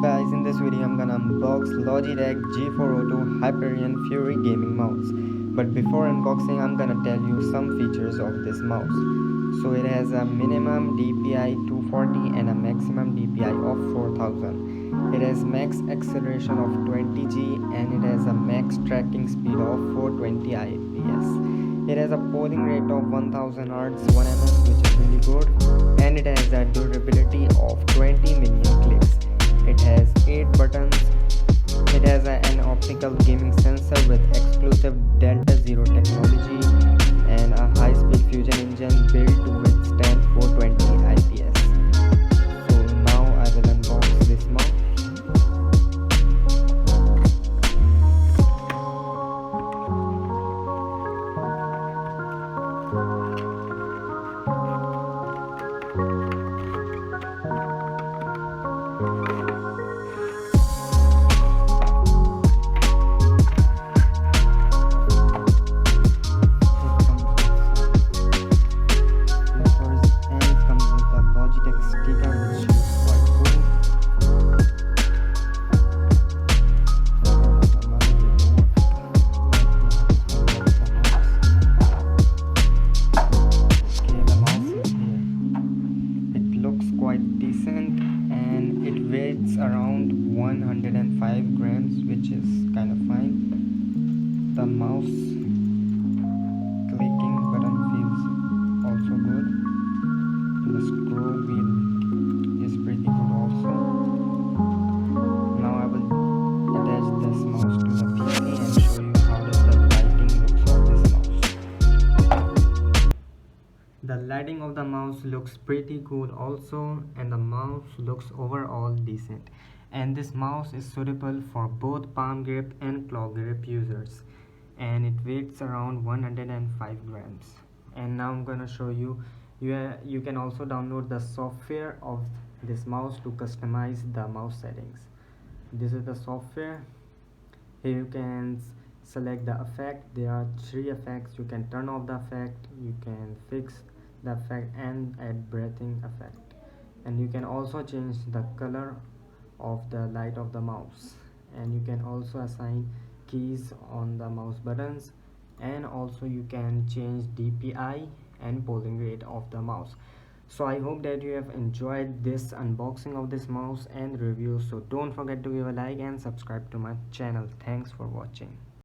Guys, in this video I'm gonna unbox Logitech G402 Hyperion Fury gaming mouse. But before unboxing, I'm gonna tell you some features of this mouse. So it has a minimum DPI 240 and a maximum DPI of 4000. It has max acceleration of 20G and it has a max tracking speed of 420 FPS. It has a polling rate of 1000 Hz 1ms, which is really good, and it has a durability of 20 million clicks. It has 8 buttons. It has an optical gaming sensor with exclusive Delta Zero technology and a high-speed fusion engine built to withstand 420 IPS. So now I will unbox this mouse. Quite decent, and it weighs around 105 grams, which is kind of fine. The mouse clicking button feels also good. The scroll wheel is pretty good also. Now I will attach this mouse to the PC and show you how does the lighting looks of this mouse. The lighting of the mouse looks pretty good also, and the mouse looks overall decent. And this mouse is suitable for both palm grip and claw grip users, and it weighs around 105 grams. And now I'm gonna show you, you can also download the software of this mouse to customize the mouse settings. This is the software. Here you can select the effect. There are 3 effects. You can turn off the effect, you can fix the effect, and add breathing effect. And you can also change the color of the light of the mouse, and you can also assign keys on the mouse buttons, and also you can change DPI and polling rate of the mouse. So I hope that you have enjoyed this unboxing of this mouse and review. So don't forget to give a like and subscribe to my channel. Thanks for watching.